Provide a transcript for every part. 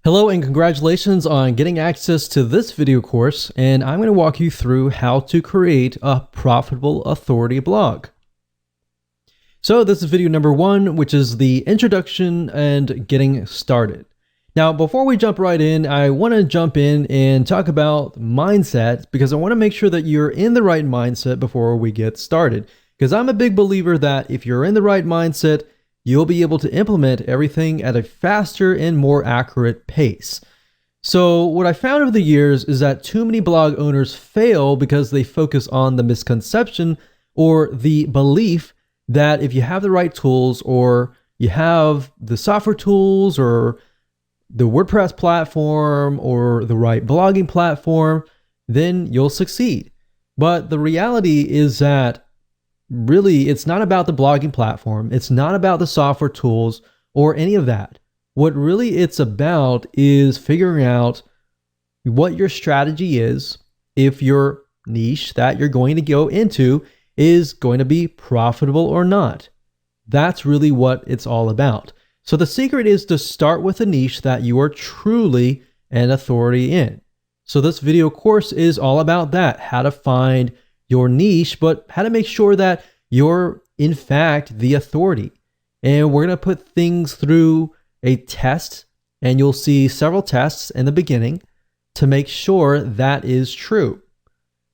Hello and congratulations on getting access to this video course, and I'm going to walk you through how to create a profitable authority blog. So this is video number 1, which is the introduction and getting started. Now, before we jump right in, I want to jump in and talk about mindset because I want to make sure that you're in the right mindset before we get started. Because I'm a big believer that if you're in the right mindset, you'll be able to implement everything at a faster and more accurate pace. So what I found over the years is that too many blog owners fail because they focus on the misconception or the belief that if you have the right tools or you have the software tools or the WordPress platform or the right blogging platform, then you'll succeed. But the reality is that really, it's not about the blogging platform. It's not about the software tools or any of that. What really it's about is figuring out what your strategy is, if your niche that you're going to go into is going to be profitable or not. That's really what it's all about. So the secret is to start with a niche that you are truly an authority in. So this video course is all about that, how to find your niche, but how to make sure that you're in fact the authority. And we're going to put things through a test, and you'll see several tests in the beginning to make sure that is true.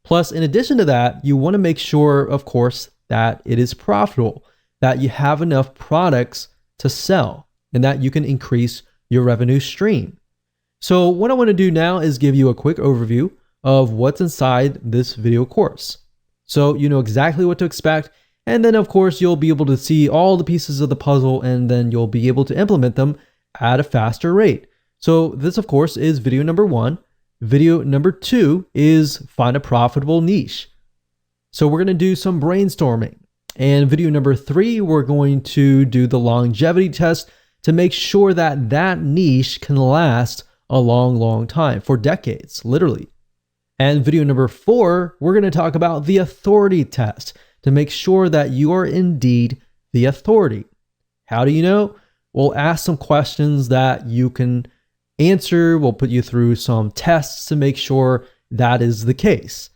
Plus, in addition to that, you want to make sure, of course, that it is profitable, that you have enough products to sell, and that you can increase your revenue stream. So what I want to do now is give you a quick overview of what's inside this video course. So you know exactly what to expect, and then of course you'll be able to see all the pieces of the puzzle, and then you'll be able to implement them at a faster rate. So this of course is video number 1. Video number 2 is find a profitable niche. So we're going to do some brainstorming. And video number 3, we're going to do the longevity test to make sure that that niche can last a long time, for decades, literally. And video number 4, we're going to talk about the authority test to make sure that you are indeed the authority. How do you know? We'll ask some questions that you can answer. We'll put you through some tests to make sure that is the case.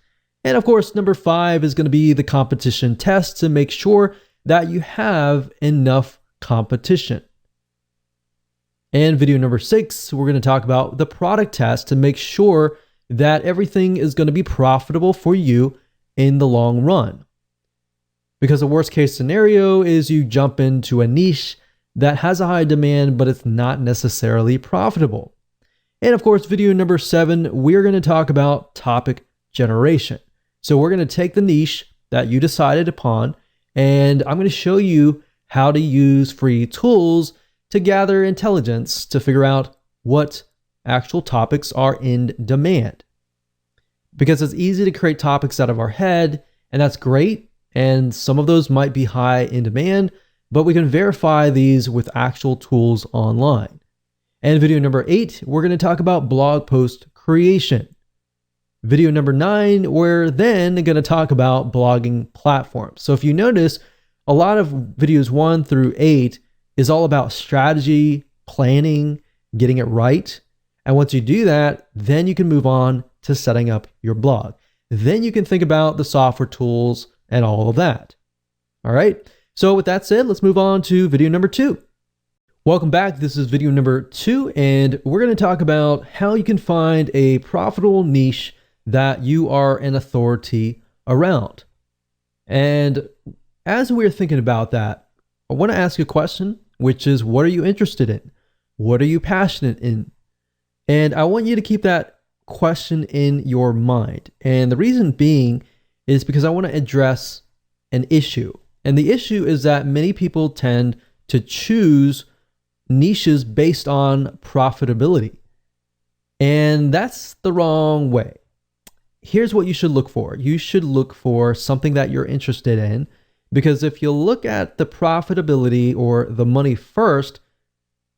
And of course, number 5 is going to be the competition test to make sure that you have enough competition. And video number 6, we're going to talk about the product test to make sure that everything is going to be profitable for you in the long run. Because the worst case scenario is you jump into a niche that has a high demand, but it's not necessarily profitable. And of course, video number 7, we're going to talk about topic generation. So we're going to take the niche that you decided upon, and I'm going to show you how to use free tools to gather intelligence to figure out what actual topics are in demand. Because it's easy to create topics out of our head, and that's great. And some of those might be high in demand, but we can verify these with actual tools online. And video number 8, we're going to talk about blog post creation. Video number 9, we're then going to talk about blogging platforms. So if you notice, a lot of videos 1 through 8 is all about strategy, planning, getting it right. And once you do that, then you can move on to setting up your blog. Then you can think about the software tools and all of that. All right. So with that said, let's move on to video number 2. Welcome back. This is video number 2, and we're going to talk about how you can find a profitable niche that you are an authority around. And as we're thinking about that, I want to ask you a question, which is, what are you interested in? What are you passionate in? And I want you to keep that question in your mind. And the reason being is because I want to address an issue. And the issue is that many people tend to choose niches based on profitability. And that's the wrong way. Here's what you should look for. You should look for something that you're interested in, because if you look at the profitability or the money first,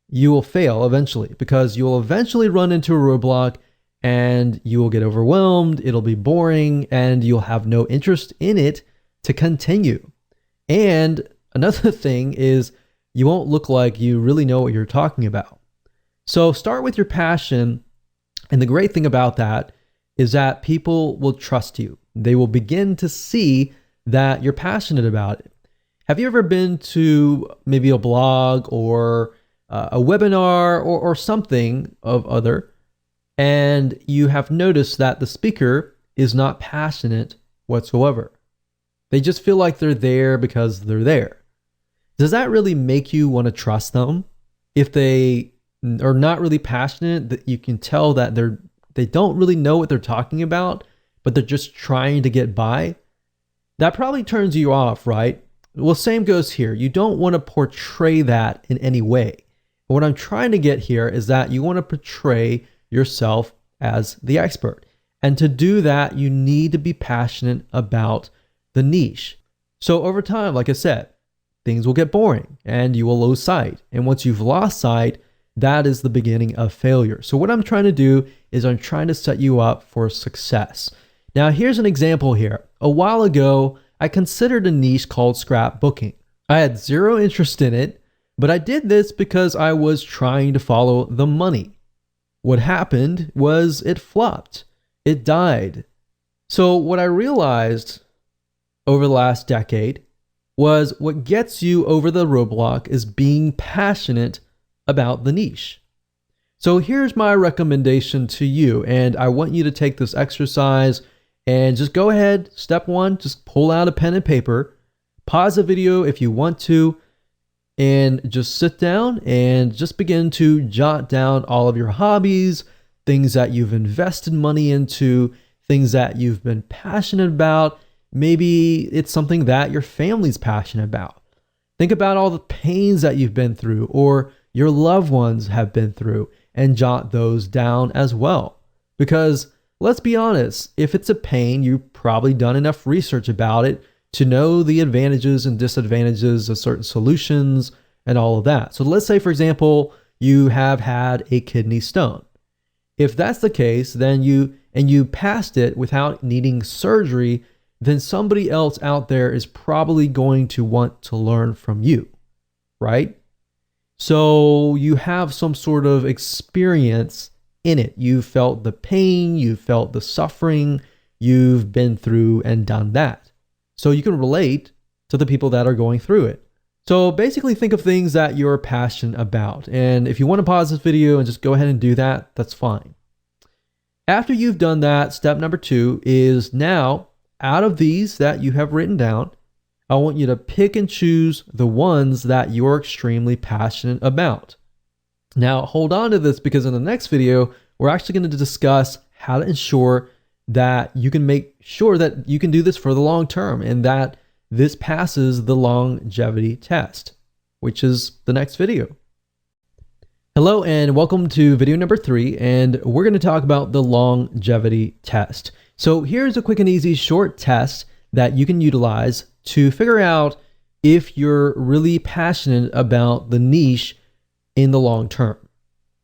you will fail eventually, because you'll eventually run into a roadblock and you will get overwhelmed. It'll be boring and you'll have no interest in it to continue. And another thing is you won't look like you really know what you're talking about. So start with your passion. And the great thing about that is that people will trust you. They will begin to see that you're passionate about it. Have you ever been to maybe a blog or a webinar or something of other, and you have noticed that the speaker is not passionate whatsoever? They just feel like they're there because they're there. Does that really make you want to trust them? If they are not really passionate, that you can tell that they don't really know what they're talking about, but they're just trying to get by. That probably turns you off, right? Well, same goes here. You don't want to portray that in any way. What I'm trying to get here is that you want to portray yourself as the expert. And to do that, you need to be passionate about the niche. So over time, like I said, things will get boring and you will lose sight. And once you've lost sight, that is the beginning of failure. So what I'm trying to do is I'm trying to set you up for success. Now, here's an example here. A while ago, I considered a niche called scrapbooking. I had zero interest in it, but I did this because I was trying to follow the money. What happened was it flopped. It died. So what I realized over the last decade was what gets you over the roadblock is being passionate about the niche. So here's my recommendation to you, and I want you to take this exercise and just go ahead. Step one, just pull out a pen and paper, pause the video if you want to, and just sit down and just begin to jot down all of your hobbies, things that you've invested money into, things that you've been passionate about. Maybe it's something that your family's passionate about. Think about all the pains that you've been through or your loved ones have been through, and jot those down as well. Because let's be honest, if it's a pain, you've probably done enough research about it to know the advantages and disadvantages of certain solutions and all of that. So let's say, for example, you have had a kidney stone. If that's the case, then you passed it without needing surgery, then somebody else out there is probably going to want to learn from you, right? So you have some sort of experience in it. You felt the pain, you felt the suffering, you've been through and done that. So you can relate to the people that are going through it. So basically think of things that you're passionate about. And if you want to pause this video and just go ahead and do that, that's fine. After you've done that, step number 2 is now, out of these that you have written down, I want you to pick and choose the ones that you're extremely passionate about. Now, hold on to this because in the next video, we're actually going to discuss how to ensure that you can make sure that you can do this for the long term and that this passes the longevity test, which is the next video. Hello and welcome to video number 3, and we're going to talk about the longevity test. So here's a quick and easy short test that you can utilize to figure out if you're really passionate about the niche in the long term.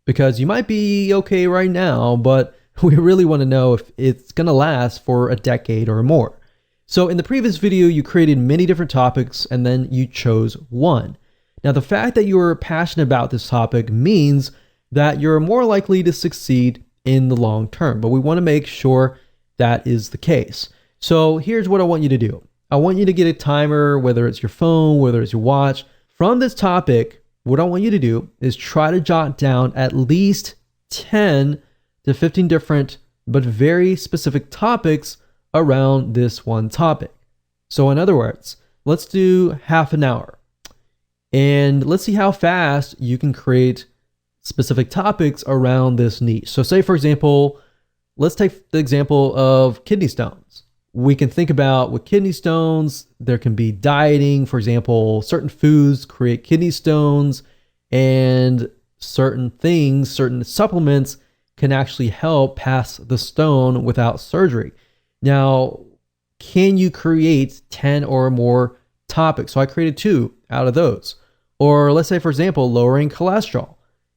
Because you might be okay right now, but we really want to know if it's going to last for a decade or more. So in the previous video, you created many different topics and then you chose one. Now, the fact that you are passionate about this topic means that you're more likely to succeed in the long term, but we want to make sure that is the case. So here's what I want you to do. I want you to get a timer, whether it's your phone, whether it's your watch. From this topic, what I want you to do is try to jot down at least 10 to 15 different but very specific topics around this one topic. So in other words, let's do half an hour. And let's see how fast you can create specific topics around this niche. So say, for example, let's take the example of kidney stones. We can think about with kidney stones, there can be dieting. For example, certain foods create kidney stones, and certain things, certain supplements can actually help pass the stone without surgery. Now, can you create 10 or more topics? So I created 2 out of those. Or let's say, for example, lowering cholesterol.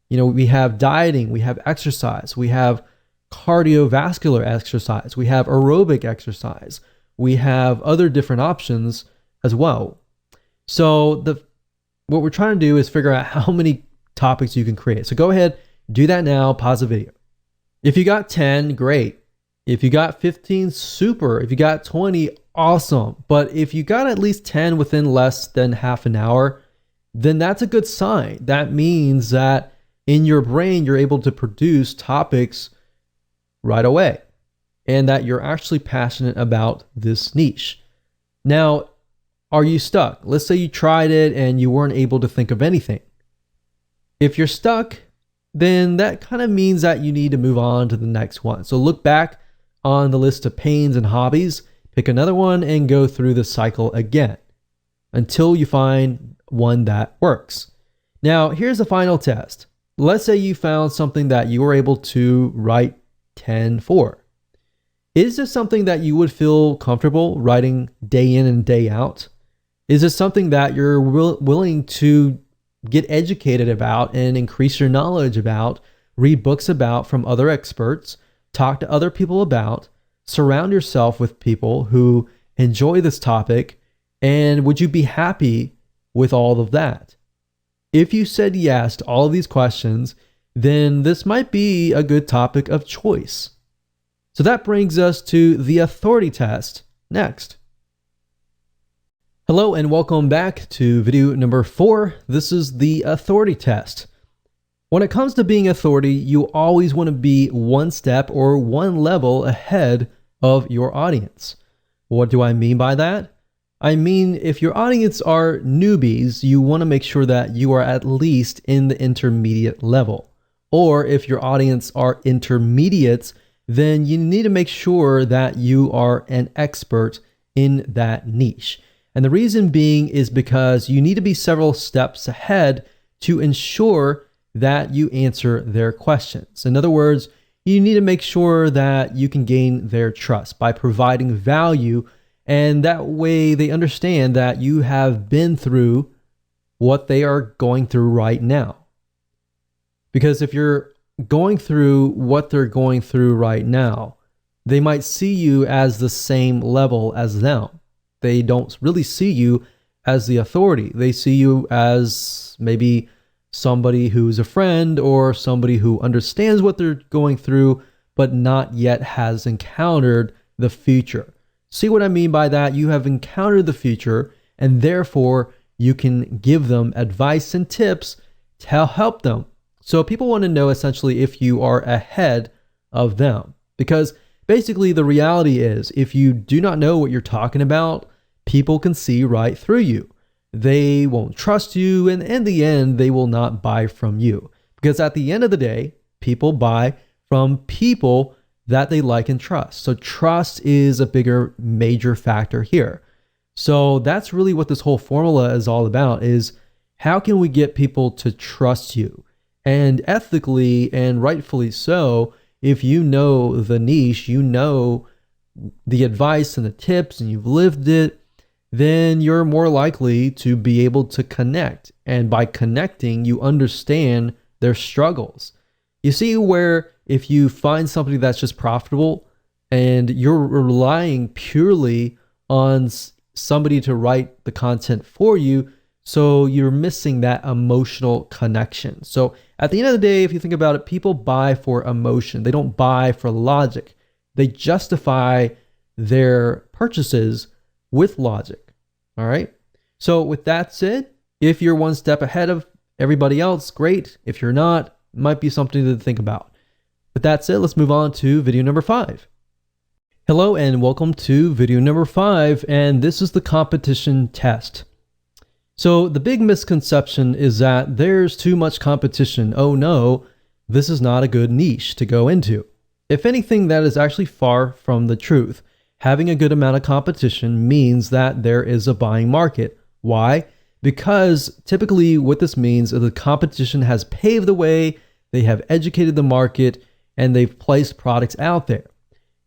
You know, we have dieting, we have exercise, we have cardiovascular exercise, we have aerobic exercise, we have other different options as well. So what we're trying to do is figure out how many topics you can create. So go ahead, Do that now, pause the video. If you got 10, great. If you got 15, super. If you got 20, awesome. But if you got at least 10 within less than half an hour, then that's a good sign. That means that in your brain, you're able to produce topics right away and that you're actually passionate about this niche. Now, are you stuck? Let's say you tried it and you weren't able to think of anything. If you're stuck, then that kind of means that you need to move on to the next one. So look back on the list of pains and hobbies, pick another one and go through the cycle again until you find one that works. Now, here's the final test. Let's say you found something that you were able to write 10 for. Is this something that you would feel comfortable writing day in and day out? Is this something that you're willing to get educated about and increase your knowledge about, read books about from other experts, talk to other people about, surround yourself with people who enjoy this topic, and would you be happy with all of that? If you said yes to all of these questions, then this might be a good topic of choice. So that brings us to the authority test next. Hello and welcome back to video number 4. This is the authority test. When it comes to being authority, you always want to be one step or one level ahead of your audience. What do I mean by that? I mean, if your audience are newbies, you want to make sure that you are at least in the intermediate level. Or if your audience are intermediates, then you need to make sure that you are an expert in that niche. And the reason being is because you need to be several steps ahead to ensure that you answer their questions. In other words, you need to make sure that you can gain their trust by providing value, and that way they understand that you have been through what they are going through right now. Because if you're going through what they're going through right now, they might see you as the same level as them. They don't really see you as the authority. They see you as maybe somebody who's a friend or somebody who understands what they're going through, but not yet has encountered the future. See what I mean by that? You have encountered the future, and therefore you can give them advice and tips to help them. So people want to know essentially if you are ahead of them, because basically the reality is if you do not know what you're talking about, people can see right through you. They won't trust you, and in the end, they will not buy from you. Because at the end of the day, people buy from people that they like and trust. So trust is a bigger, major factor here. So that's really what this whole formula is all about, is how can we get people to trust you? And ethically and rightfully so, if you know the niche, you know the advice and the tips, and you've lived it, then you're more likely to be able to connect. And by connecting, you understand their struggles. You see where if you find somebody that's just profitable and you're relying purely on somebody to write the content for you, so you're missing that emotional connection. So at the end of the day, if you think about it, people buy for emotion. They don't buy for logic. They justify their purchases with logic. All right. So with that said, if you're one step ahead of everybody else, great. If you're not, it might be something to think about. With that said, let's move on to video number 5. Hello and welcome to video number 5, and this is the competition test. So the big misconception is that there's too much competition. Oh no, this is not a good niche to go into. If anything, that is actually far from the truth. Having a good amount of competition means that there is a buying market. Why? Because typically what this means is the competition has paved the way, they have educated the market, and they've placed products out there.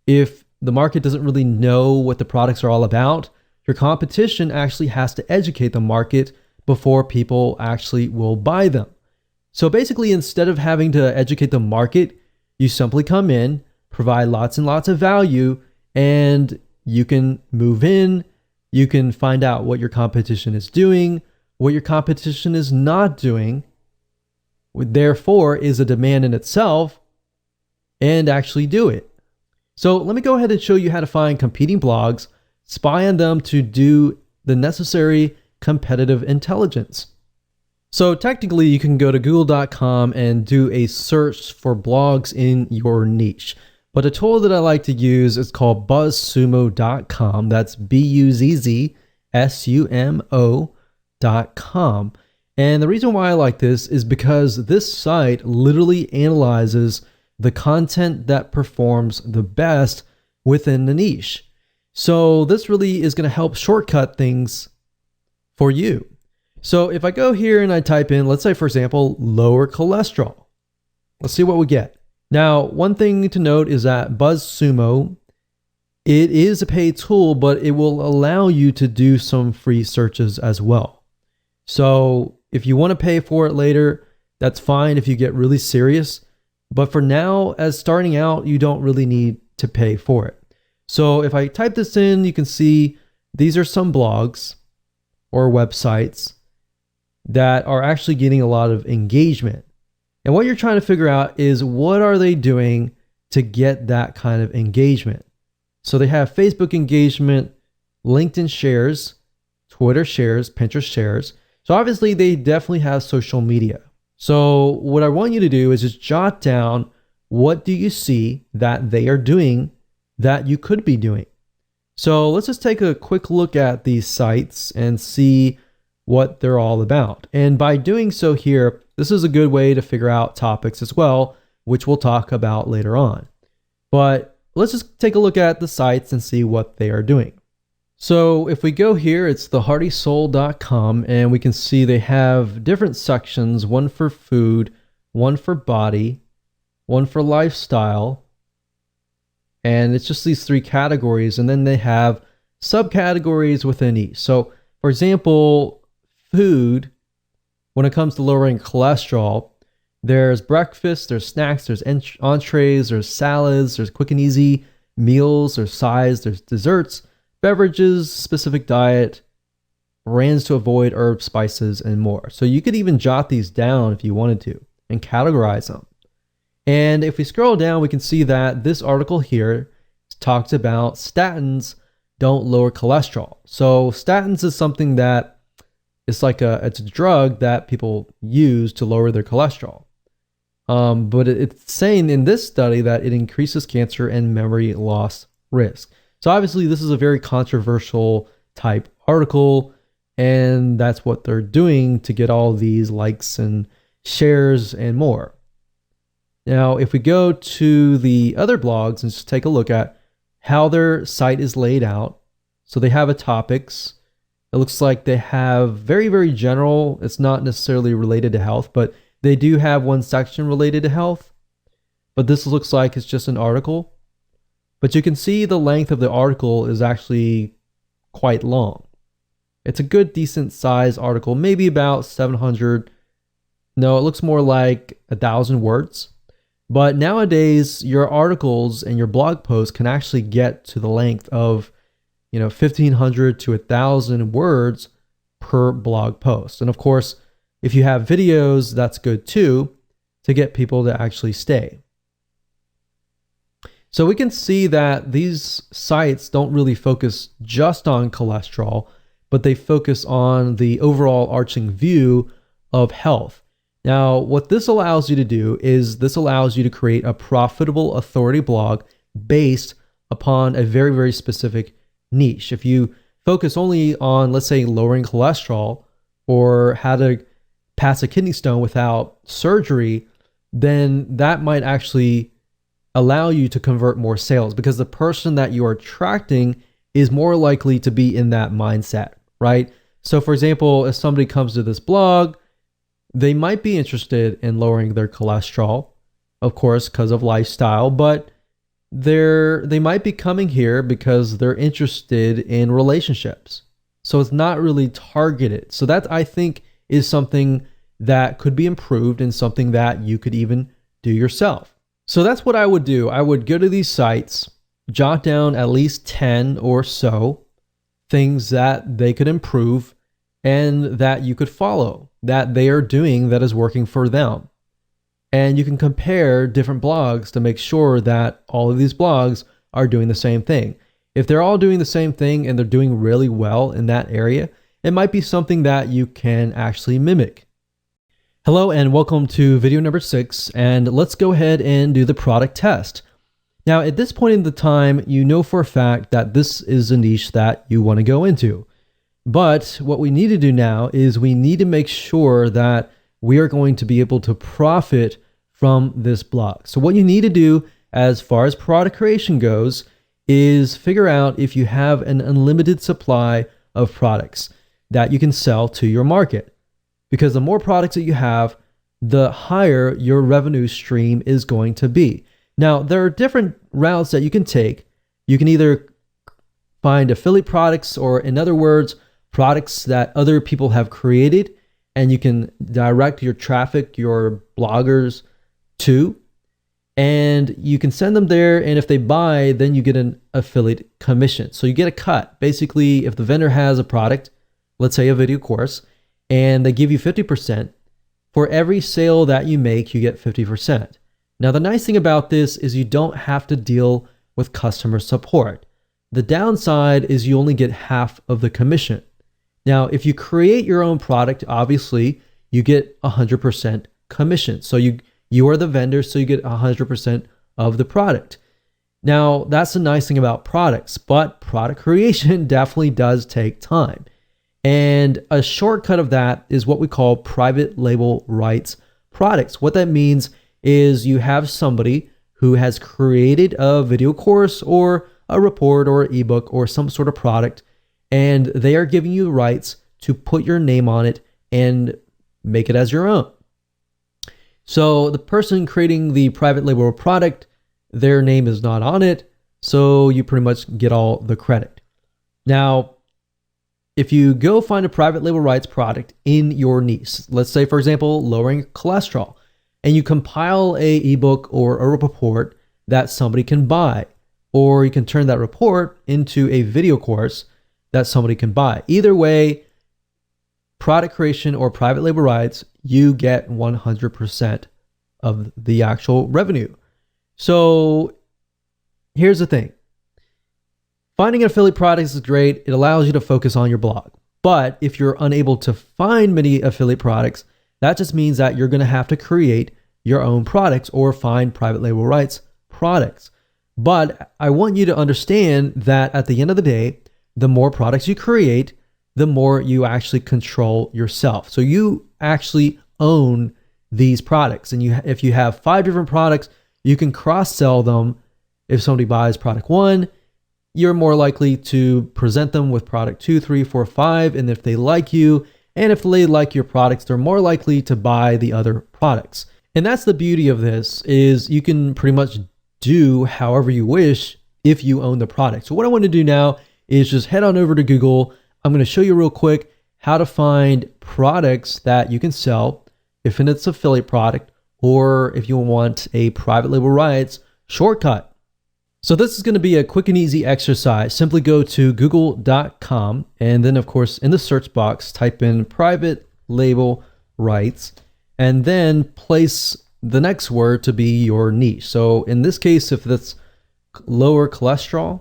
If the market doesn't really know what the products are all about, your competition actually has to educate the market before people actually will buy them. So basically, instead of having to educate the market, you simply come in, provide lots and lots of value, and you can move in, you can find out what your competition is doing, what your competition is not doing, therefore is a demand in itself, and actually do it. So let me go ahead and show you how to find competing blogs, spy on them to do the necessary competitive intelligence. So technically you can go to google.com and do a search for blogs in your niche. But a tool that I like to use is called buzzsumo.com. That's buzzsumo.com. And the reason why I like this is because this site literally analyzes the content that performs the best within the niche. So this really is going to help shortcut things for you. So if I go here and I type in, let's say for example, lower cholesterol, let's see what we get. Now, one thing to note is that BuzzSumo, it is a paid tool, but it will allow you to do some free searches as well. So if you want to pay for it later, that's fine if you get really serious. But for now, as starting out, you don't really need to pay for it. So if I type this in, you can see these are some blogs or websites that are actually getting a lot of engagement. And what you're trying to figure out is what are they doing to get that kind of engagement? So they have Facebook engagement, LinkedIn shares, Twitter shares, Pinterest shares. So obviously they definitely have social media. So what I want you to do is just jot down what do you see that they are doing that you could be doing. So let's just take a quick look at these sites and see what they're all about. And by doing so here, this is a good way to figure out topics as well, which we'll talk about later on. But let's just take a look at the sites and see what they are doing. So if we go here, it's theheartysoul.com, and we can see they have different sections, one for food, one for body, one for lifestyle, and it's just these three categories, and then they have subcategories within each. So for example, food, when it comes to lowering cholesterol, there's breakfast, there's snacks, there's entrees, there's salads, there's quick and easy meals, there's sides, there's desserts, beverages, specific diet, brands to avoid, herbs, spices, and more. So you could even jot these down if you wanted to and categorize them. And if we scroll down, we can see that this article here talks about statins don't lower cholesterol. So statins is something that it's a drug that people use to lower their cholesterol. But it's saying in this study that it increases cancer and memory loss risk. So obviously this is a very controversial type article, and that's what they're doing to get all these likes and shares and more. Now, if we go to the other blogs and just take a look at how their site is laid out. So they have a topics. It looks like they have very, very general. It's not necessarily related to health, but they do have one section related to health. But this looks like it's just an article. But you can see the length of the article is actually quite long. It's a good, decent size article, maybe about 700. No, it looks more like 1,000 words. But nowadays, your articles and your blog posts can actually get to the length of 1,500 to 1,000 words per blog post. And of course, if you have videos, that's good too, to get people to actually stay. So we can see that these sites don't really focus just on cholesterol, but they focus on the overall arching view of health. Now, what this allows you to do is this allows you to create a profitable authority blog based upon a very, very specific niche. If you focus only on, let's say, lowering cholesterol or how to pass a kidney stone without surgery, then that might actually allow you to convert more sales because the person that you are attracting is more likely to be in that mindset, right? So for example, if somebody comes to this blog, they might be interested in lowering their cholesterol, of course, because of lifestyle, but they might be coming here because they're interested in relationships. So it's not really targeted. So that, I think, is something that could be improved and something that you could even do yourself. So that's what I would do. I would go to these sites, jot down at least 10 or so things that they could improve and that you could follow, that they are doing that is working for them. And you can compare different blogs to make sure that all of these blogs are doing the same thing. If they're all doing the same thing and they're doing really well in that area, it might be something that you can actually mimic. Hello and welcome to video number 6, and let's go ahead and do the product test. Now, at this point in the time, you know for a fact that this is a niche that you want to go into. But what we need to do now is we need to make sure that we are going to be able to profit from this blog. So what you need to do as far as product creation goes is figure out if you have an unlimited supply of products that you can sell to your market. Because the more products that you have, the higher your revenue stream is going to be. Now, there are different routes that you can take. You can either find affiliate products, or in other words, products that other people have created, and you can direct your traffic, your bloggers to, and you can send them there. And if they buy, then you get an affiliate commission. So you get a cut. Basically, if the vendor has a product, let's say a video course, and they give you 50%, for every sale that you make, you get 50%. Now, the nice thing about this is you don't have to deal with customer support. The downside is you only get half of the commission. Now, if you create your own product, obviously, you get 100% commission. So you are the vendor, so you get 100% of the product. Now, that's the nice thing about products, but product creation definitely does take time. And a shortcut of that is what we call private label rights products. What that means is you have somebody who has created a video course or a report or an ebook or some sort of product, and they are giving you rights to put your name on it and make it as your own. So the person creating the private label product, their name is not on it, so you pretty much get all the credit. Now, if you go find a private label rights product in your niche, let's say, for example, lowering cholesterol, and you compile a ebook or a report that somebody can buy, or you can turn that report into a video course that somebody can buy. Either way, product creation or private label rights, you get 100% of the actual revenue. So here's the thing. Finding affiliate products is great. It allows you to focus on your blog. But if you're unable to find many affiliate products, that just means that you're going to have to create your own products or find private label rights products. But I want you to understand that at the end of the day, the more products you create, the more you actually control yourself. So you actually own these products. And if you have 5 different products, you can cross-sell them. If somebody buys product 1, you're more likely to present them with product 2, 3, 4, 5. And if they like you, and if they like your products, they're more likely to buy the other products. And that's the beauty of this, is you can pretty much do however you wish if you own the product. So what I want to do now is just head on over to Google. I'm going to show you real quick how to find products that you can sell if it's an affiliate product, or if you want a private label rights shortcut. So this is going to be a quick and easy exercise. Simply go to google.com, and then of course in the search box type in private label rights, and then place the next word to be your niche. So in this case, if that's lower cholesterol,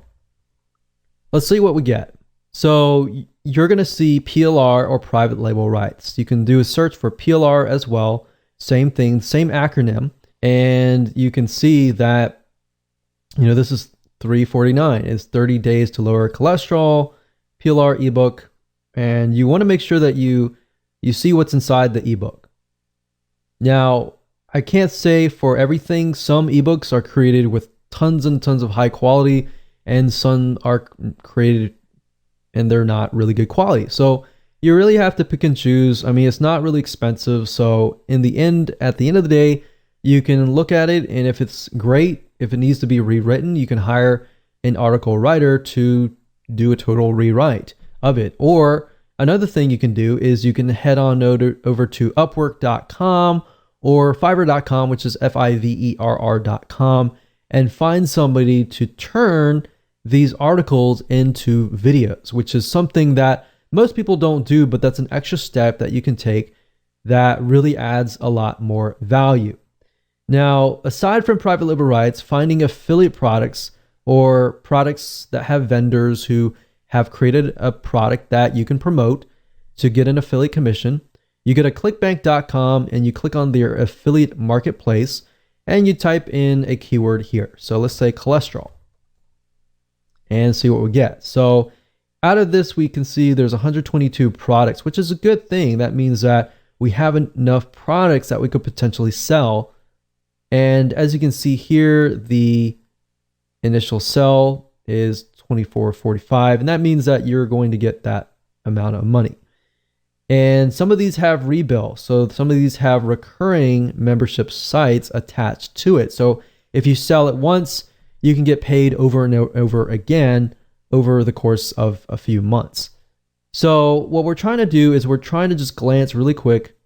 let's see what we get. So you're going to see PLR or private label rights. You can do a search for PLR as well. Same thing, same acronym. And you can see that, this is $3.49. It's 30 days to lower cholesterol, PLR ebook. And you want to make sure that you see what's inside the ebook. Now, I can't say for everything. Some ebooks are created with tons and tons of high quality, and some are created and they're not really good quality. So you really have to pick and choose. I mean, it's not really expensive. So at the end of the day, you can look at it, and if it's great, if it needs to be rewritten, you can hire an article writer to do a total rewrite of it. Or another thing you can do is you can head on over to upwork.com or fiverr.com, which is fiverr.com, and find somebody to turn these articles into videos, which is something that most people don't do, but that's an extra step that you can take that really adds a lot more value. Now, aside from private label rights, finding affiliate products or products that have vendors who have created a product that you can promote to get an affiliate commission, you go to clickbank.com and you click on their affiliate marketplace and you type in a keyword here. So let's say cholesterol and see what we get. So out of this, we can see there's 122 products, which is a good thing. That means that we have enough products that we could potentially sell. And as you can see here, the initial sell is $24.45, and that means that you're going to get that amount of money. And some of these have rebill. So some of these have recurring membership sites attached to it. So if you sell it once, you can get paid over and over again over the course of a few months. So what we're trying to do is we're trying to just glance really quick.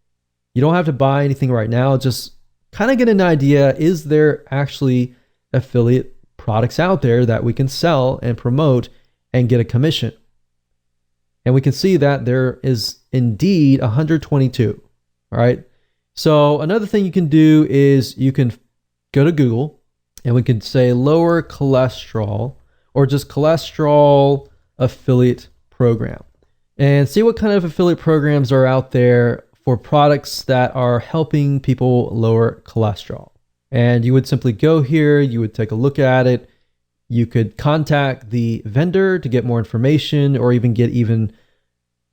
You don't have to buy anything right now. Just kind of get an idea. Is there actually affiliate products out there that we can sell and promote and get a commission? And we can see that there is indeed 122. All right. So another thing you can do is you can go to Google and we can say lower cholesterol or just cholesterol affiliate program and see what kind of affiliate programs are out there for products that are helping people lower cholesterol. And you would simply go here, you would take a look at it. You could contact the vendor to get more information or even get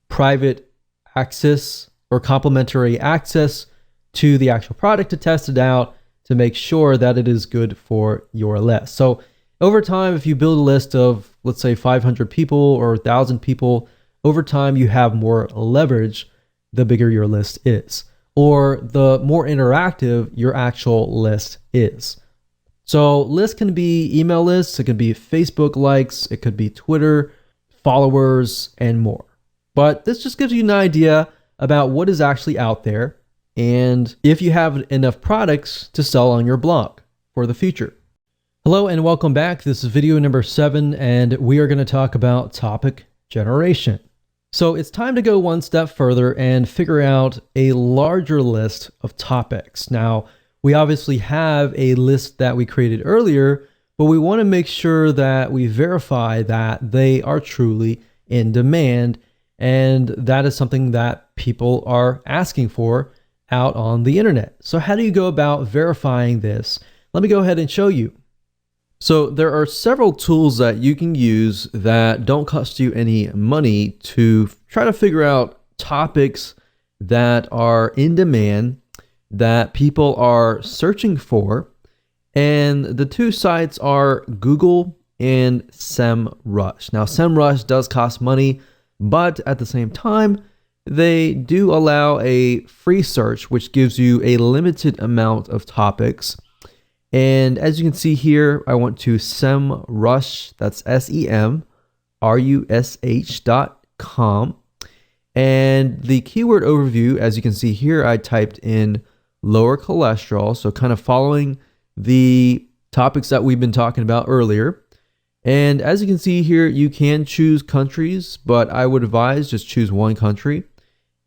private access or complimentary access to the actual product to test it out to make sure that it is good for your list. So over time, if you build a list of, let's say 500 people or 1,000 people, over time you have more leverage the bigger your list is, or the more interactive your actual list is. So lists can be email lists, it can be Facebook likes, it could be Twitter followers, and more. But this just gives you an idea about what is actually out there and if you have enough products to sell on your blog for the future. Hello and welcome back. This is video number 7, and we are going to talk about topic generation. So it's time to go one step further and figure out a larger list of topics. Now, we obviously have a list that we created earlier, but we want to make sure that we verify that they are truly in demand, and that is something that people are asking for out on the internet. So how do you go about verifying this? Let me go ahead and show you. So there are several tools that you can use that don't cost you any money to try to figure out topics that are in demand, that people are searching for. And the two sites are Google and SEMrush. Now, SEMrush does cost money, but at the same time, they do allow a free search, which gives you a limited amount of topics. And as you can see here, I went to SEMrush, that's SEMrush.com. And the keyword overview, as you can see here, I typed in lower cholesterol. So kind of following the topics that we've been talking about earlier. And as you can see here, you can choose countries, but I would advise just choose one country.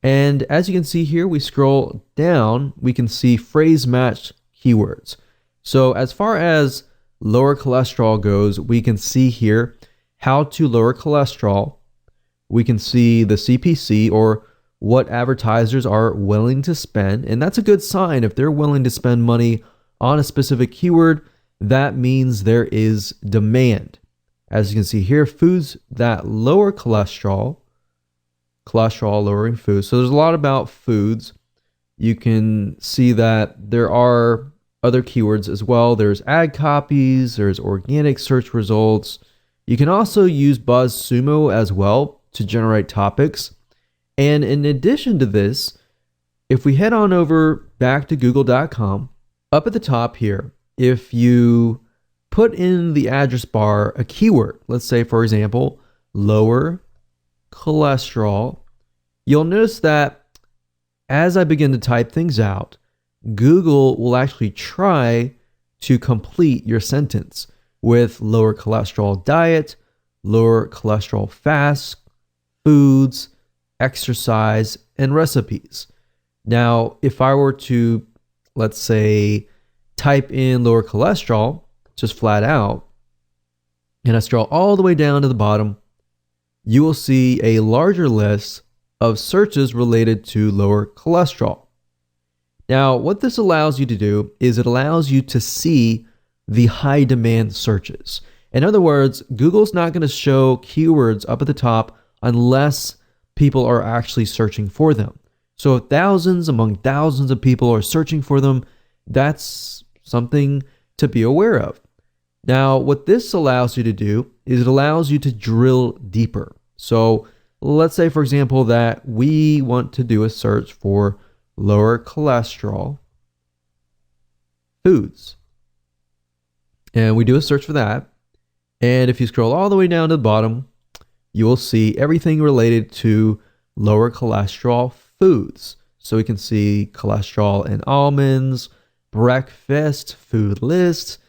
And as you can see here, we scroll down, we can see phrase match keywords. So as far as lower cholesterol goes, we can see here how to lower cholesterol. We can see the CPC, or what advertisers are willing to spend. And that's a good sign. If they're willing to spend money on a specific keyword, that means there is demand. As you can see here, foods that lower cholesterol lowering foods. So there's a lot about foods. You can see that there are other keywords as well. There's ad copies, there's organic search results. You can also use BuzzSumo as well to generate topics. And in addition to this, if we head on over back to google.com, up at the top here, if you put in the address bar a keyword, let's say, for example, lower cholesterol, you'll notice that as I begin to type things out, Google will actually try to complete your sentence with lower cholesterol diet, lower cholesterol fast, foods, exercise, and recipes. Now, if I were to, let's say, type in lower cholesterol, just flat out, and I scroll all the way down to the bottom, you will see a larger list of searches related to lower cholesterol. Now, what this allows you to do is it allows you to see the high demand searches. In other words, Google's not going to show keywords up at the top unless people are actually searching for them. So if thousands among thousands of people are searching for them, that's something to be aware of. Now, what this allows you to do is it allows you to drill deeper. So let's say, for example, that we want to do a search for lower cholesterol foods. And we do a search for that. And if you scroll all the way down to the bottom, you will see everything related to lower cholesterol foods. So we can see cholesterol in almonds, breakfast, food lists,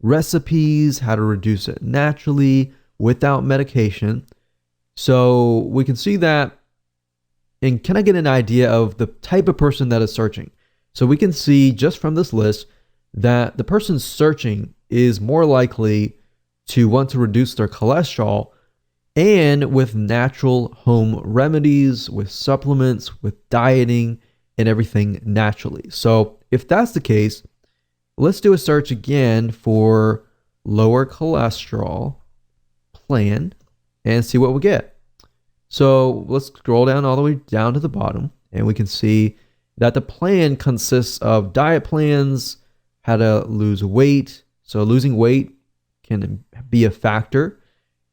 recipes, how to reduce it naturally without medication. So we can see that. And can I get an idea of the type of person that is searching? So we can see just from this list that the person searching is more likely to want to reduce their cholesterol, and with natural home remedies, with supplements, with dieting, and everything naturally. So if that's the case, let's do a search again for lower cholesterol plan and see what we get. So let's scroll down all the way down to the bottom, and we can see that the plan consists of diet plans, how to lose weight. So losing weight can be a factor.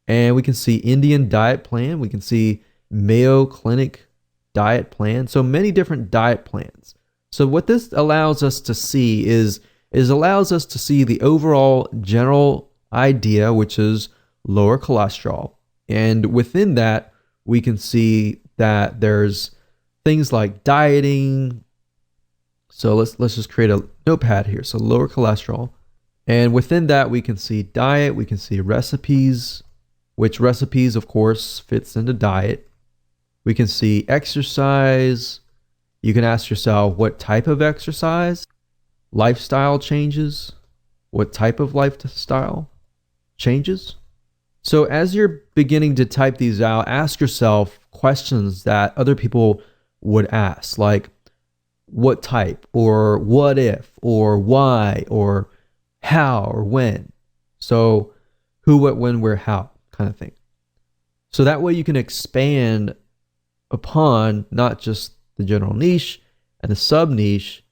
And we can see Indian diet plan. We can see Mayo Clinic diet plan. So many different diet plans. So what this allows us to see is allows us to see the overall general idea, which is lower cholesterol. And within that, we can see that there's things like dieting. So let's just create a notepad here. So lower cholesterol. And within that, we can see diet, we can see recipes, which recipes, of course, fits into diet. We can see exercise. You can ask yourself what type of exercise, lifestyle changes, what type of lifestyle changes. So as you're beginning to type these out, ask yourself questions that other people would ask, like what type, or what if, or why, or how, or when. So who, what, when, where, how kind of thing. So that way you can expand upon not just the general niche and the sub niche,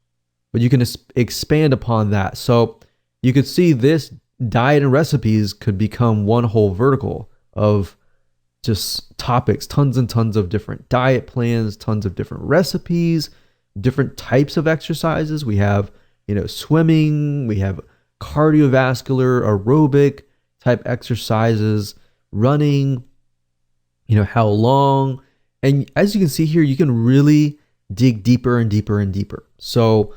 but you can expand upon that. So you could see this diet and recipes could become one whole vertical of just topics, tons and tons of different diet plans, tons of different recipes, different types of exercises. We have, swimming, we have cardiovascular, aerobic type exercises, running, how long. And as you can see here, you can really dig deeper and deeper and deeper. So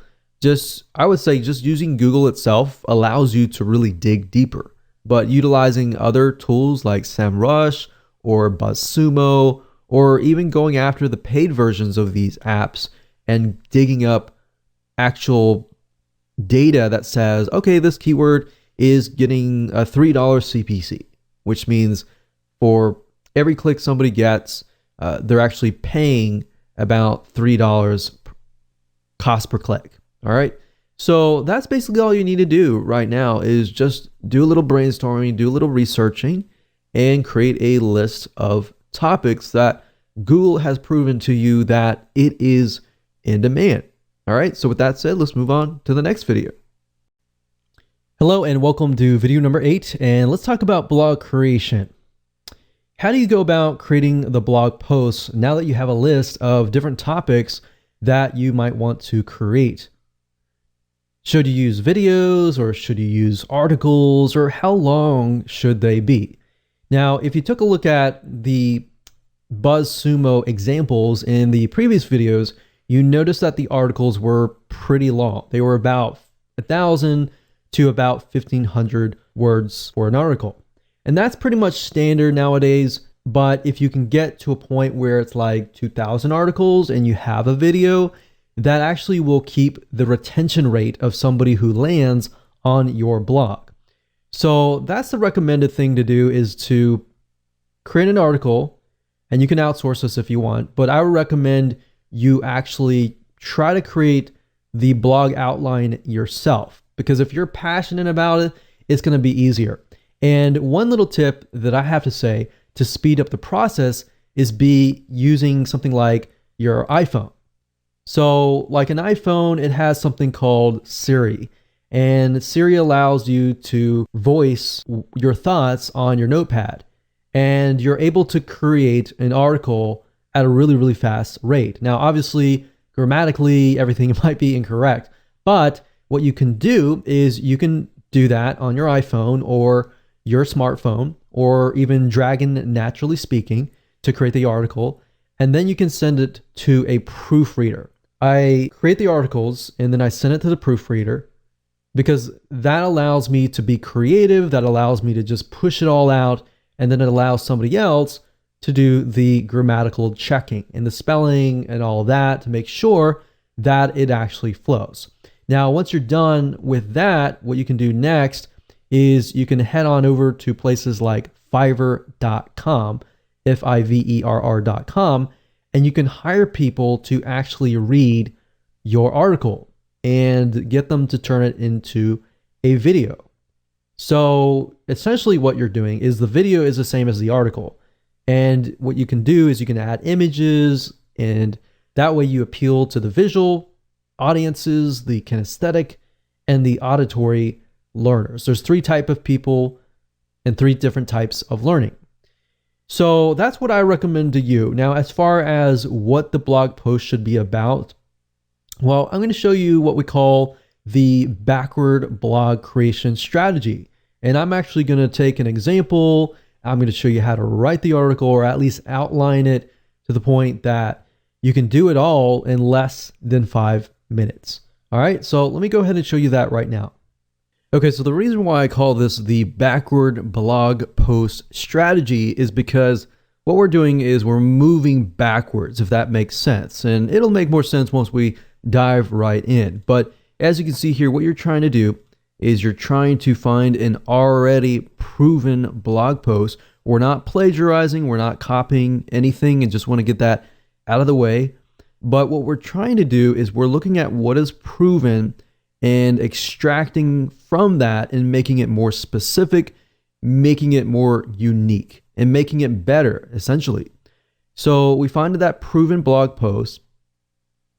I would say just using Google itself allows you to really dig deeper, but utilizing other tools like SEMrush or BuzzSumo, or even going after the paid versions of these apps and digging up actual data that says, okay, this keyword is getting a $3 CPC, which means for every click somebody gets, they're actually paying about $3 cost per click. All right. So that's basically all you need to do right now is just do a little brainstorming, do a little researching, and create a list of topics that Google has proven to you that it is in demand. All right. So with that said, let's move on to the next video. Hello and welcome to video number 8. And let's talk about blog creation. How do you go about creating the blog posts now that you have a list of different topics that you might want to create? Should you use videos, or should you use articles, or how long should they be? Now, if you took a look at the BuzzSumo examples in the previous videos, you notice that the articles were pretty long. They were about 1,000 to about 1,500 words for an article. And that's pretty much standard nowadays. But if you can get to a point where it's like 2,000 articles and you have a video, that actually will keep the retention rate of somebody who lands on your blog. So that's the recommended thing to do, is to create an article, and you can outsource this if you want, but I would recommend you actually try to create the blog outline yourself, because if you're passionate about it, it's going to be easier. And one little tip that I have to say to speed up the process is be using something like your iPhone. So like an iPhone, it has something called Siri, and Siri allows you to voice your thoughts on your notepad, and you're able to create an article at a really, really fast rate. Now, obviously, grammatically, everything might be incorrect, but what you can do is you can do that on your iPhone or your smartphone, or even Dragon Naturally Speaking, to create the article, and then you can send it to a proofreader. I create the articles and then I send it to the proofreader, because that allows me to be creative, that allows me to just push it all out, and then it allows somebody else to do the grammatical checking and the spelling and all that to make sure that it actually flows. Now, once you're done with that, what you can do next is you can head on over to places like Fiverr.com, Fiverr.com, and you can hire people to actually read your article and get them to turn it into a video. So essentially what you're doing is the video is the same as the article. And what you can do is you can add images, and that way you appeal to the visual audiences, the kinesthetic, and the auditory learners. There's 3 types of people and 3 different types of learning. So that's what I recommend to you. Now, as far as what the blog post should be about, well, I'm going to show you what we call the backward blog creation strategy. And I'm actually going to take an example. I'm going to show you how to write the article, or at least outline it to the point that you can do it all in less than 5 minutes. All right, so let me go ahead and show you that right now. Okay, so the reason why I call this the backward blog post strategy is because what we're doing is we're moving backwards, if that makes sense. And it'll make more sense once we dive right in. But as you can see here, what you're trying to do is you're trying to find an already proven blog post. We're not plagiarizing, we're not copying anything, and just want to get that out of the way. But what we're trying to do is we're looking at what is proven and extracting from that and making it more specific, making it more unique, and making it better, essentially. So we find that proven blog post,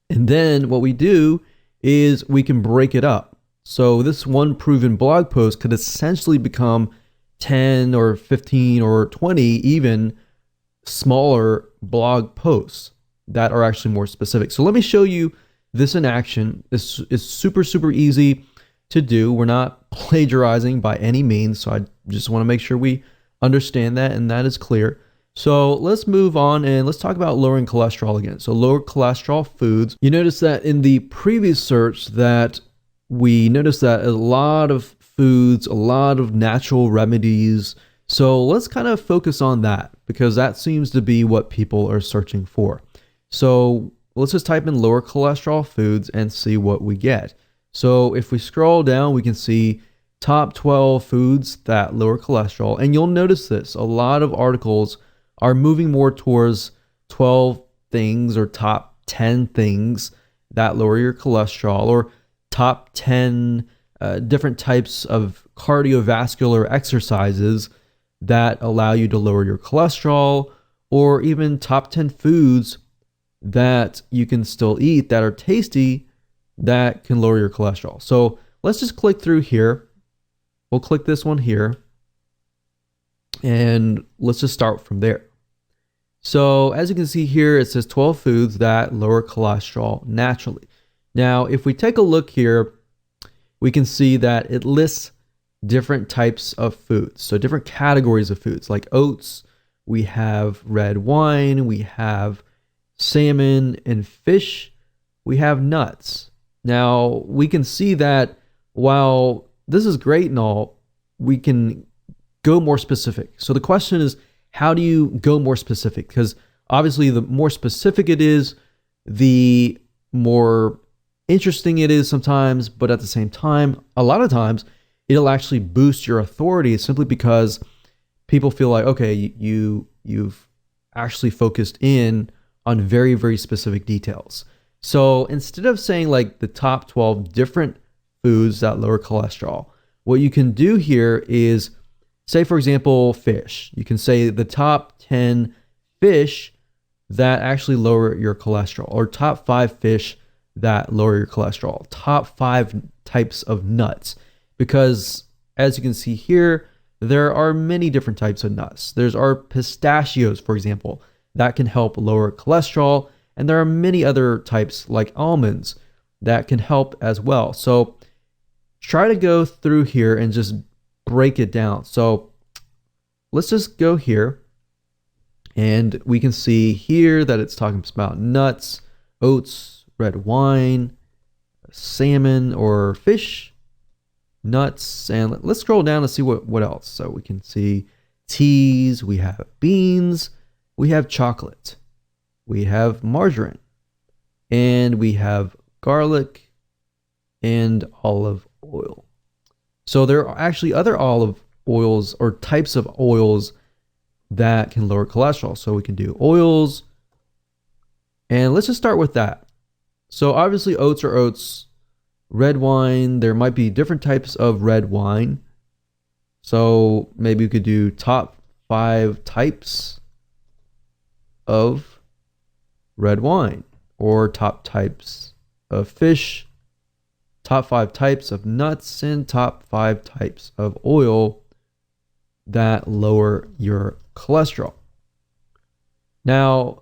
and then what we do is we can break it up. So this one proven blog post could essentially become 10 or 15 or 20 even smaller blog posts that are actually more specific. So let me show you this in action. This is super, super easy to do. We're not plagiarizing by any means, so I just want to make sure we understand that and that is clear. So let's move on and let's talk about lowering cholesterol again. So lower cholesterol foods. You notice that in the previous search that we noticed that a lot of foods, a lot of natural remedies. So let's kind of focus on that, because that seems to be what people are searching for. So let's just type in lower cholesterol foods and see what we get. So if we scroll down, we can see top 12 foods that lower cholesterol. And you'll notice this, a lot of articles are moving more towards 12 things or top 10 things that lower your cholesterol, or top 10 different types of cardiovascular exercises that allow you to lower your cholesterol, or even top 10 foods that you can still eat that are tasty that can lower your cholesterol. So let's just click through here. We'll click this one here, and let's just start from there. So as you can see here, it says 12 foods that lower cholesterol naturally. Now, if we take a look here, we can see that it lists different types of foods. So different categories of foods, like oats, we have red wine, we have salmon and fish, we have nuts. Now, we can see that while this is great and all, we can go more specific. So the question is, how do you go more specific? Because obviously the more specific it is, the more interesting it is sometimes, but at the same time, a lot of times it'll actually boost your authority simply because people feel like, okay, you've actually focused in on very, very specific details. So instead of saying like the top 12 different foods that lower cholesterol, what you can do here is say, for example, fish. You can say the top 10 fish that actually lower your cholesterol, or top 5 fish that lower your cholesterol, top 5 types of nuts. Because as you can see here, there are many different types of nuts. There's our pistachios, for example, that can help lower cholesterol. And there are many other types like almonds that can help as well. So try to go through here and just break it down. So let's just go here and we can see here that it's talking about nuts, oats, red wine, salmon or fish, nuts, and let's scroll down and see what else. So we can see teas, we have beans, we have chocolate, we have margarine, and we have garlic and olive oil. So there are actually other olive oils or types of oils that can lower cholesterol. So we can do oils, and let's just start with that. So obviously oats are oats. Red wine, there might be different types of red wine. So maybe we could do top 5 types of red wine, or top types of fish, top 5 types of nuts, and top 5 types of oil that lower your cholesterol. Now,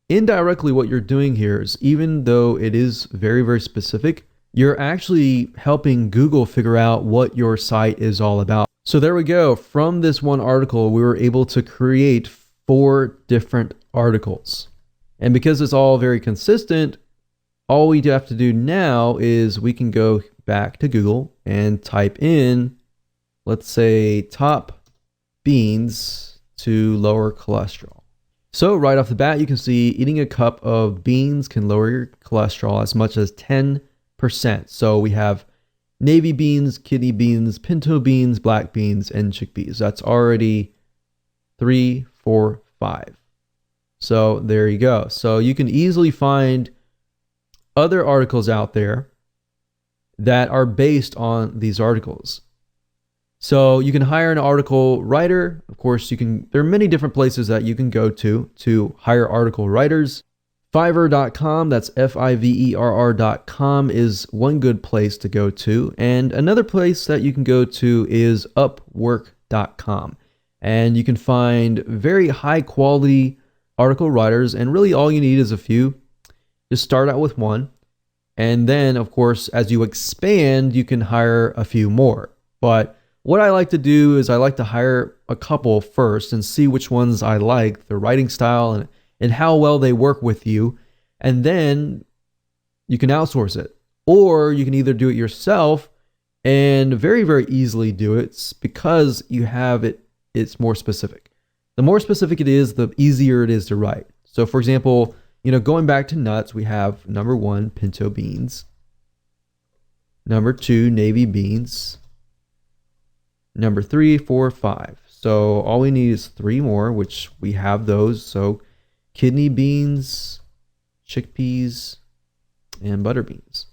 indirectly, what you're doing here is, even though it is very, very specific, you're actually helping Google figure out what your site is all about. So there we go. From this one article, we were able to create 4 different articles. And because it's all very consistent, all we have to do now is we can go back to Google and type in, let's say, top beans to lower cholesterol. So right off the bat, you can see eating a cup of beans can lower your cholesterol as much as 10%. So we have navy beans, kidney beans, pinto beans, black beans, and chickpeas. That's already 3, 4, 5. So there you go. So you can easily find other articles out there that are based on these articles. So you can hire an article writer. Of course, there are many different places that you can go to hire article writers. Fiverr.com, that's Fiverr.com, is one good place to go to. And another place that you can go to is Upwork.com. And you can find very high quality article writers, and really all you need is a few. Just start out with one. And then, of course, as you expand, you can hire a few more. But what I like to do is I like to hire a couple first and see which ones I like, their writing style and how well they work with you. And then you can outsource it. Or you can either do it yourself and very, very easily do it because you have it. It's more specific. The more specific it is, the easier it is to write. So for example, going back to nuts, we have number 1, pinto beans. Number 2, navy beans. Number 3, 4, 5. So all we need is 3 more, which we have those. So kidney beans, chickpeas, and butter beans.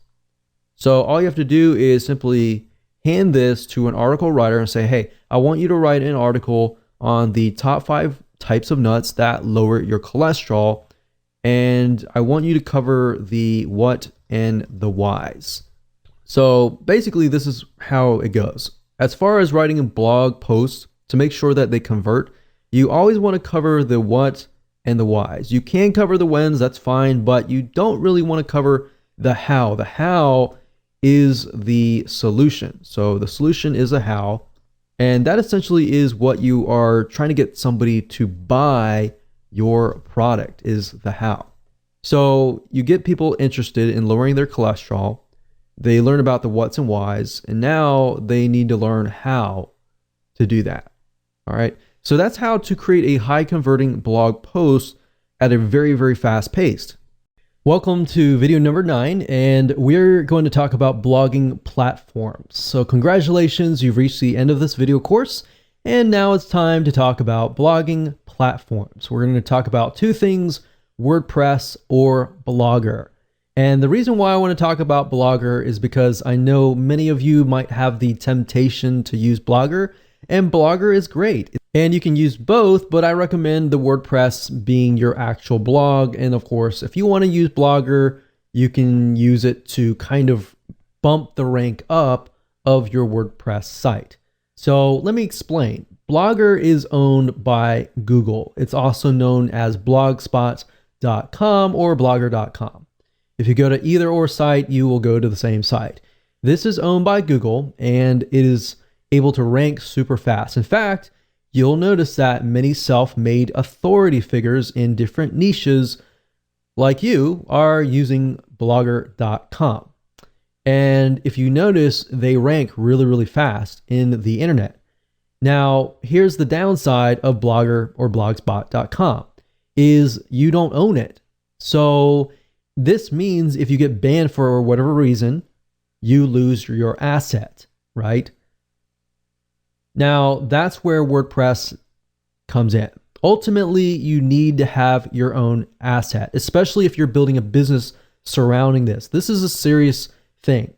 So all you have to do is simply hand this to an article writer and say, hey, I want you to write an article on the top 5 types of nuts that lower your cholesterol. And I want you to cover the what and the whys. So basically, this is how it goes. As far as writing a blog post, to make sure that they convert, you always want to cover the what and the whys. You can cover the whens, that's fine, but you don't really want to cover the how. The how is the solution. So the solution is a how, and that essentially is what you are trying to get somebody to buy your product, is the how. So you get people interested in lowering their cholesterol. They learn about the what's and whys, and now they need to learn how to do that. All right. So that's how to create a high converting blog post at a very, very fast pace. Welcome to video number 9, and we're going to talk about blogging platforms. So congratulations, you've reached the end of this video course, and now it's time to talk about blogging platforms. We're going to talk about two things, WordPress or Blogger. And the reason why I want to talk about Blogger is because I know many of you might have the temptation to use Blogger, and Blogger is great. And you can use both, but I recommend the WordPress being your actual blog. And of course, if you want to use Blogger, you can use it to kind of bump the rank up of your WordPress site. So let me explain. Blogger is owned by Google. It's also known as blogspot.com or blogger.com. If you go to either or site, you will go to the same site. This is owned by Google, and it is able to rank super fast. In fact, you'll notice that many self-made authority figures in different niches like you are using blogger.com. And if you notice, they rank really, really fast in the internet. Now, here's the downside of Blogger or blogspot.com is you don't own it. So this means if you get banned for whatever reason, you lose your asset, right? Now, that's where WordPress comes in. Ultimately, you need to have your own asset, especially if you're building a business surrounding this. This is a serious thing.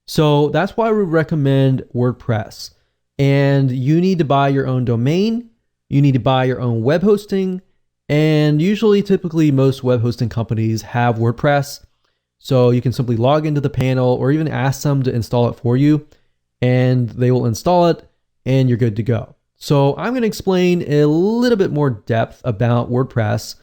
So that's why we recommend WordPress. And you need to buy your own domain. You need to buy your own web hosting. And usually, typically, most web hosting companies have WordPress. So you can simply log into the panel or even ask them to install it for you, and they will install it, and you're good to go. So I'm going to explain a little bit more depth about WordPress.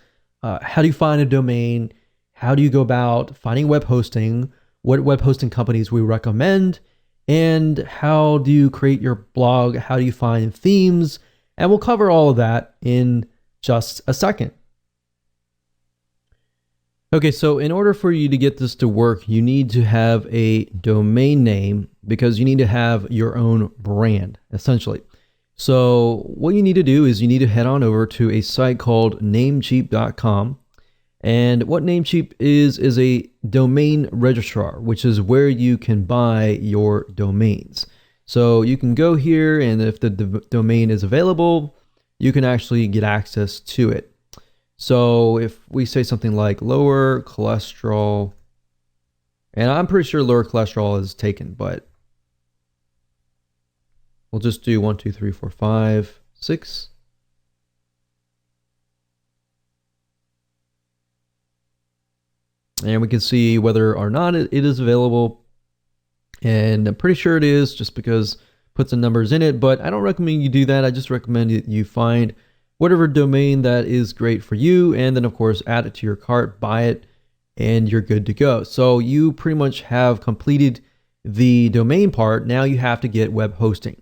How do you find a domain? How do you go about finding web hosting? What web hosting companies we recommend? And how do you create your blog? How do you find themes? And we'll cover all of that in just a second. Okay, so in order for you to get this to work, you need to have a domain name because you need to have your own brand, essentially. So what you need to do is you need to head on over to a site called namecheap.com. And what Namecheap is a domain registrar, which is where you can buy your domains. So you can go here, and if the domain is available, you can actually get access to it. So if we say something like lower cholesterol, and I'm pretty sure lower cholesterol is taken, but we'll just do 1, 2, 3, 4, 5, 6. And we can see whether or not it is available. And I'm pretty sure it is just because it puts the numbers in it, but I don't recommend you do that. I just recommend that you find whatever domain that is great for you, and then of course add it to your cart, buy it, and you're good to go. So you pretty much have completed the domain part. Now you have to get web hosting.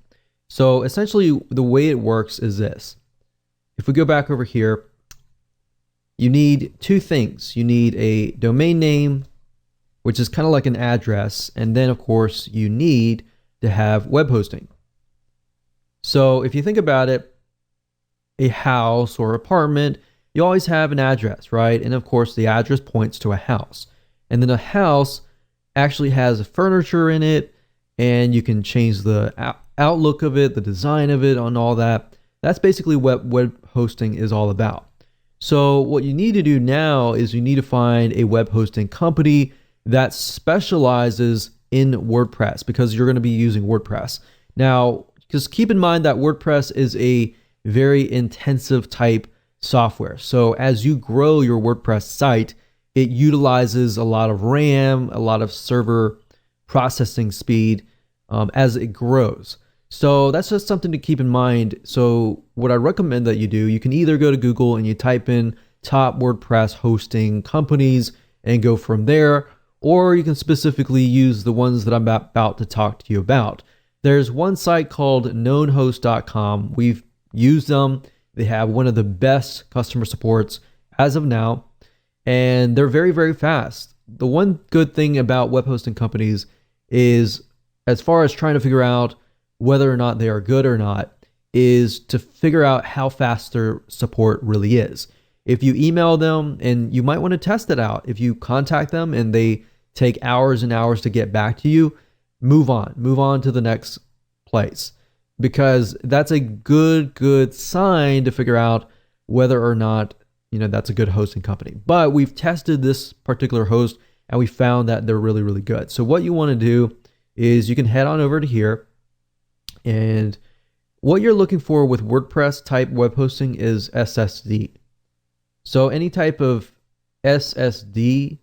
So essentially the way it works is this. If we go back over here, you need two things. You need a domain name, which is kind of like an address, and then of course you need to have web hosting. So if you think about it, a house or apartment, you always have an address, right? And of course, the address points to a house. And then a house actually has furniture in it, and you can change the outlook of it, the design of it, on all that. That's basically what web hosting is all about. So what you need to do now is you need to find a web hosting company that specializes in WordPress, because you're going to be using WordPress. Now, just keep in mind that WordPress is a very intensive type software. So as you grow your WordPress site, it utilizes a lot of RAM, a lot of server processing speed as it grows. So that's just something to keep in mind. So what I recommend that you do, you can either go to Google and you type in top WordPress hosting companies and go from there, or you can specifically use the ones that I'm about to talk to you about. There's one site called knownhost.com. We've used them. They have one of the best customer supports as of now, and they're very, very fast. The one good thing about web hosting companies is, as far as trying to figure out whether or not they are good or not, is to figure out how fast their support really is. If you email them, and you might want to test it out, if you contact them and they take hours and hours to get back to you, move on to the next place, because that's a good sign to figure out whether or not, that's a good hosting company. But we've tested this particular host and we found that they're really good. So what you want to do is you can head on over to here, and what you're looking for with WordPress type web hosting is SSD. So any type of SSD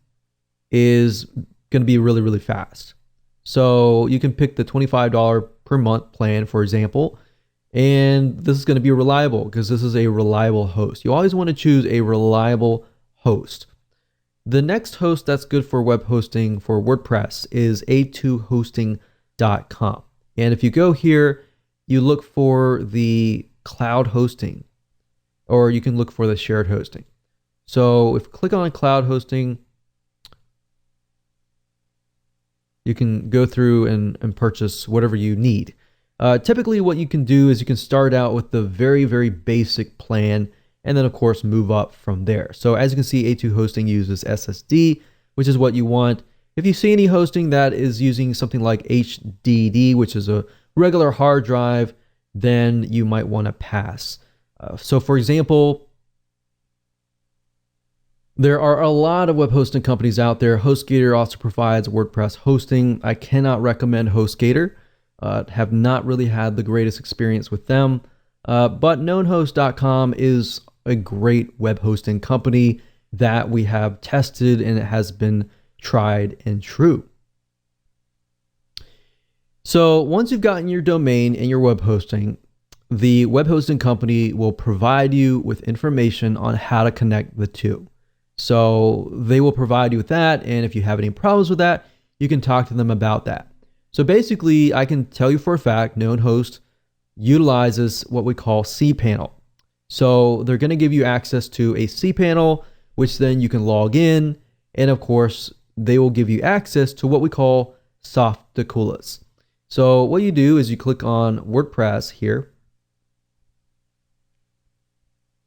is going to be really fast. So you can pick the $25 per month plan, for example, and this is going to be reliable because this is a reliable host. You always want to choose a reliable host. The next host that's good for web hosting for WordPress is edufreebie.com. And if you go here, you look for the cloud hosting, or you can look for the shared hosting. So if you click on cloud hosting, you can go through and purchase whatever you need. Typically what you can do is you can start out with the very basic plan, and then of course move up from there. So as you can see, A2 hosting uses SSD, which is what you want. If you see any hosting that is using something like HDD, which is a regular hard drive, then you might want to pass. So for example, there are a lot of web hosting companies out there. HostGator also provides WordPress hosting. I cannot recommend HostGator. Have not really had the greatest experience with them. But knownhost.com is a great web hosting company that we have tested, and it has been tried and true. So once you've gotten your domain and your web hosting, the web hosting company will provide you with information on how to connect the two. So they will provide you with that, and if you have any problems with that, you can talk to them about that. So basically, I can tell you for a fact, KnownHost utilizes what we call cPanel. So they're going to give you access to a cPanel, which then you can log in, and of course, they will give you access to what we call Softaculous. So what you do is you click on WordPress here.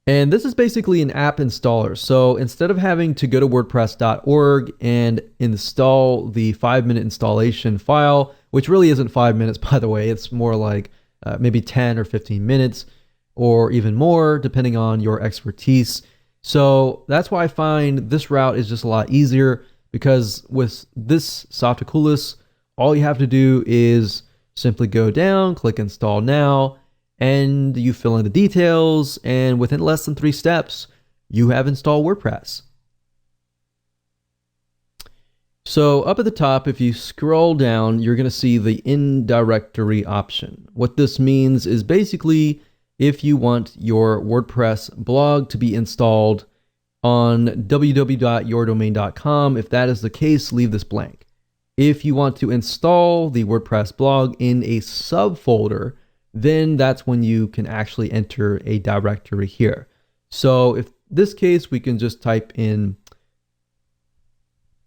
And this is basically an app installer. So instead of having to go to wordpress.org and install the 5-minute installation file, which really isn't 5 minutes, by the way, it's more like maybe 10 or 15 minutes or even more, depending on your expertise. So that's why I find this route is just a lot easier, because with this Softaculous, all you have to do is simply go down, click install now, and you fill in the details, and within less than 3 steps, you have installed WordPress. So up at the top, if you scroll down, you're going to see the in-directory option. What this means is basically if you want your WordPress blog to be installed on www.yourdomain.com, if that is the case, leave this blank. If you want to install the WordPress blog in a subfolder, then that's when you can actually enter a directory here. So if this case, we can just type in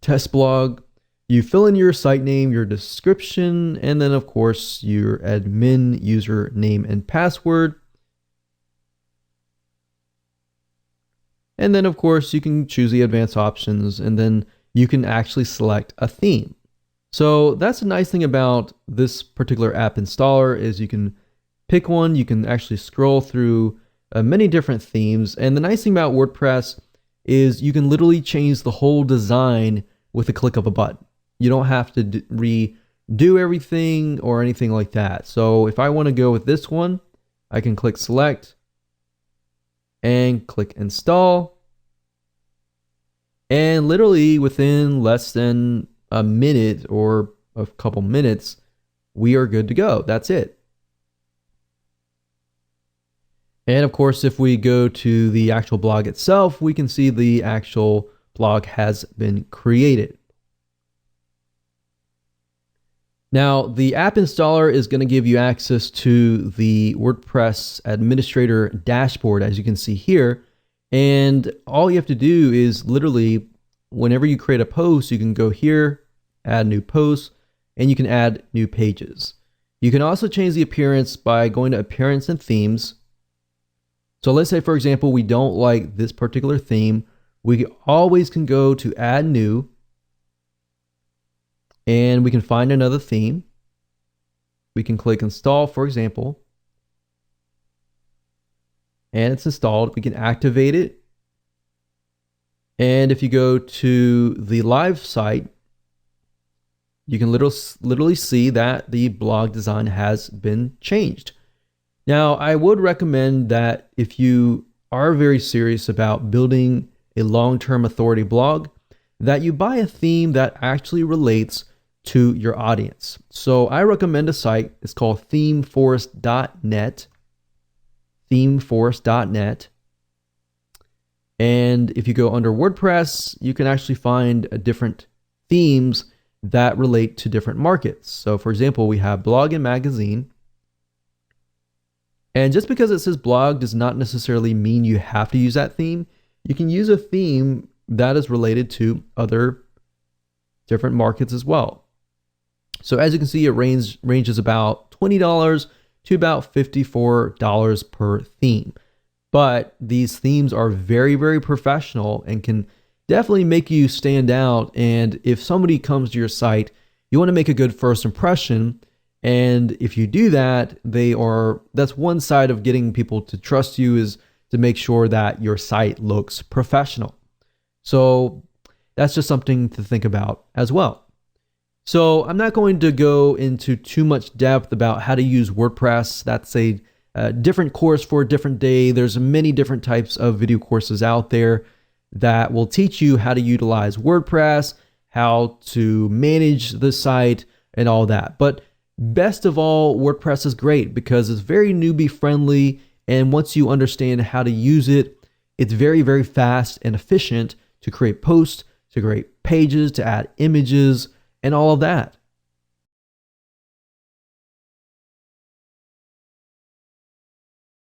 test blog, you fill in your site name, your description, and then of course your admin username and password. And then of course you can choose the advanced options, and then you can actually select a theme. So that's a nice thing about this particular app installer is you can pick one, you can actually scroll through many different themes. And the nice thing about WordPress is you can literally change the whole design with a click of a button. You don't have to redo everything or anything like that. So if I want to go with this one, I can click select and click install. And literally within less than a minute or a couple minutes, we are good to go. That's it. And of course, if we go to the actual blog itself, we can see the actual blog has been created. Now, the app installer is going to give you access to the WordPress administrator dashboard, as you can see here. And all you have to do is literally, whenever you create a post, you can go here, add new posts, and you can add new pages. You can also change the appearance by going to appearance and themes. So let's say, for example, we don't like this particular theme. We always can go to add new, and we can find another theme. We can click install, for example, and it's installed. We can activate it. And if you go to the live site, you can literally see that the blog design has been changed. Now, I would recommend that if you are very serious about building a long-term authority blog, that you buy a theme that actually relates to your audience. So I recommend a site. It's called themeforest.net. Themeforest.net. And if you go under WordPress, you can actually find different themes that relate to different markets. So for example, we have blog and magazine. And just because it says blog does not necessarily mean you have to use that theme. You can use a theme that is related to other different markets as well. So as you can see, it ranges about $20 to about $54 per theme. But these themes are very, very professional and can definitely make you stand out. And if somebody comes to your site, you want to make a good first impression. And if you do that, that's one side of getting people to trust you, is to make sure that your site looks professional. So that's just something to think about as well. So I'm not going to go into too much depth about how to use WordPress. That's a different course for a different day. There's many different types of video courses out there that will teach you how to utilize WordPress, how to manage the site, and all that. But best of all, WordPress is great because it's very newbie friendly. And once you understand how to use it, it's very, very fast and efficient to create posts, to create pages, to add images, and all of that.